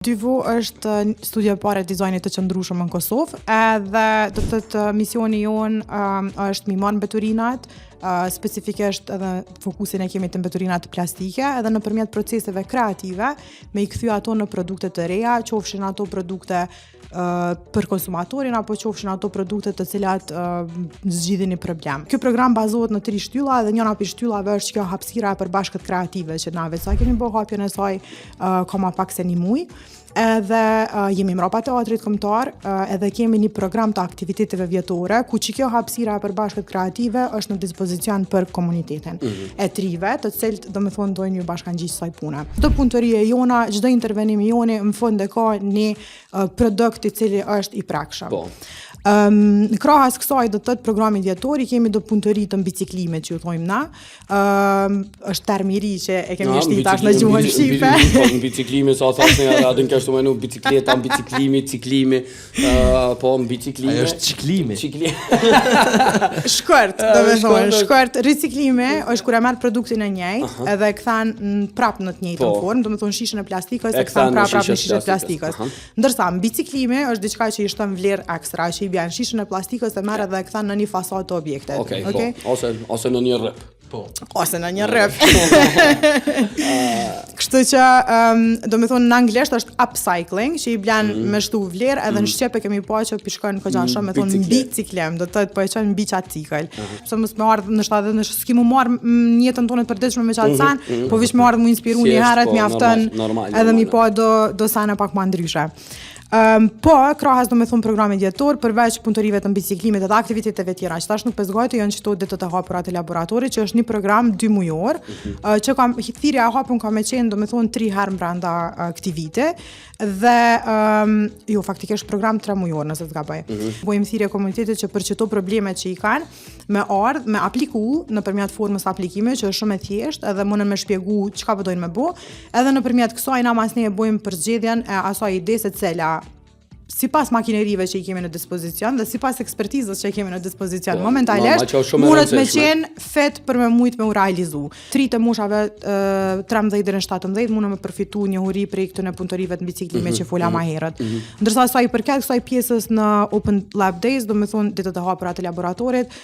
Dyvo është studia e parë e dizajnit të qëndrueshëm në Kosovë, edhe do të thotë misioni jonë është mi marrë mbeturinat, specifikisht edhe fokusin e kemi të mbeturinat plastike, edhe nëpërmjet proceseve kreative me i kthy ato në produkte të reja, qofshin ato produkte për konsumatorin apo qofshin ato produkte të cilat zgjidhin një problem. Ky program bazohet në 3 shtylla dhe njëra prej shtyllave është kjo hapësira e përbashkët kreative që na vetë sa kemi bërë hapjen e saj ka pak se një muaj. Edhe jemi mbrapa teatrit kombëtar, edhe kemi një program të aktiviteteve vjetore, ku që kjo hapësira e përbashkët kreative është në dispozicion për komunitetin e trive, të cilët do me thonë dojnë ju bashkangjish saj pune. Çdo punëtorie jona, çdo intervenim joni, në fund e ka një produkt i cili është i prekshëm. Në krahas kësaj do të thotë programi vjetor, kemi do punëtori të biciklimit që ju thojmë na. Është termi i ri që e kemi shtit tash në gjuhën shqipe. Në biciklimi sa thasë ne atë kështu më në bicikleta, biciklimi, ciklimi, po në biciklime. Ajo është ciklimi. Shkurt, do të thonë, shkurt riciklimi është kur e merr produktin e njëjtë edhe e kthen prapë në të njëjtën formë, do të thonë shishën e plastikës e kthen prapë në shishën e plastikës. Ndërsa biciklimi është diçka që i shton vlerë ekstra, që i bën shishën e plastikës e merr edhe e kthen në një fasadë të objektit. Okej. Ose në një rrëp. Ose në një rrëp. Kështu që do me thonë në anglisht është upcycling, që i blen me shtu vlerë, edhe në Shqip e kemi pa që pishkojnë këgjan shumë me thonë biciklim, do të thotë po e qenë mbi qatë cikël. Pse mos me ardhë në shtatë në s'ki mu marrë njëtën tonë të përditshme me qatë sen, po vish me ardhë mu inspiru një herët, mi aftën edhe mi pa do sene pak ma ndryshe. Po, krahas do me thonë programi djetor, përveç punëtorive të biciklimit edhe aktiviteteve tjera, që tash nuk pesgojtë, janë qëto ditët e hapura të laboratorit, që është një program 2 mujor, që thirrja e hapun ka me qenë, do me thonë 3 herë brenda këtij viti, dhe jo, faktikisht program 3 mujor, nëse të gaboj. Bojmë thirrje komunitetit që për çdo probleme që i kanë, me ardh, me apliku nëpërmjet formës aplikime, që është shumë e thjeshtë, edhe mundën me shpjegu çka po dojnë me bë, edhe nëpërmjet kësaj na mas ne bojmë përzgjedhjen e asaj ide se cila sipas makinerive që i kemi në dispozicion dhe sipas ekspertizës që i kemi në dispozicion momentalisht, mundet me qenë fet për me mujt me u realizu. 3 të moshave 13 deri në 17 mundën me përfitu njohuri prej këtyre punëtorive të biciklimit që fola më herët. Ndërsa sa i përket kësaj pjesës në Open Lab Days, do me thonë ditët e hapura të laboratorit,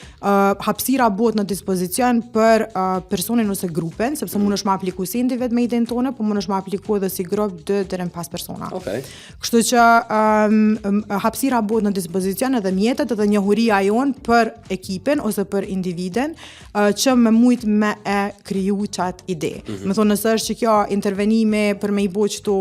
hapësira bëhet në dispozicion për personin ose grupin, sepse mundesh me apliku si individ me idenë tonë, po mundesh me apliku edhe si grup 2 deri në 5 persona. Kështu që hapësira bëhet në dispozicion edhe mjetet edhe njohuria jonë për ekipin ose për individin që me mujt me e kriju qatë ide. Me thonë nëse është që kjo intervenime për me i bo qëto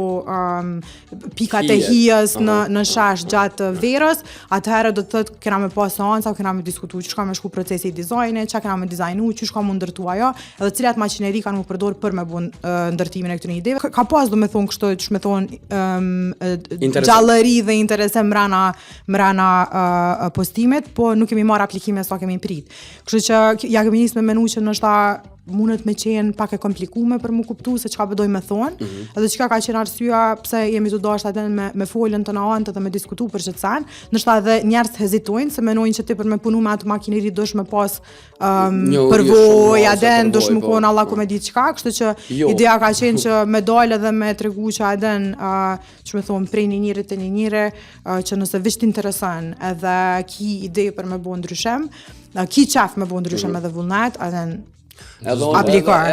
pikat e hijës në shash gjatë verës, atëherë do të thotë kena me pas seanca, kena me diskutu që shka me shku procesi i dizajnit, që kena me dizajnu, që shka mu ndërtu ajo, edhe cilat makineri kanë mu përdor për me bu ndërtimin e këtyre ideve. Ka pas do me thonë kështu që me thonë gjallëri dhe interese mrana postimit, po nuk kemi marrë aplikime sa kemi prit. Kështu që ja kemi nisë me menu që nështë mundet me qenë pak e komplikume për mu kuptu se çka pëdoj me thonë, edhe çka ka qenë arsyeja pse jemi të dashur atë me folën të naantë dhe me diskutu për çet sen, nështë edhe njerëz hezitojnë se menojnë që ti për me punu me atë makineri dosh me pas përvojë, aden dosh më kon Allah ku me di çka, kështu që ideja ka qenë që me dalë edhe me tregu që aden që me thonë prej një njëri te një njëri, që nëse veç t'intereson edhe ki ide për me bo ndryshim, ki qef me bo ndryshim edhe vullnet, aden aplikar.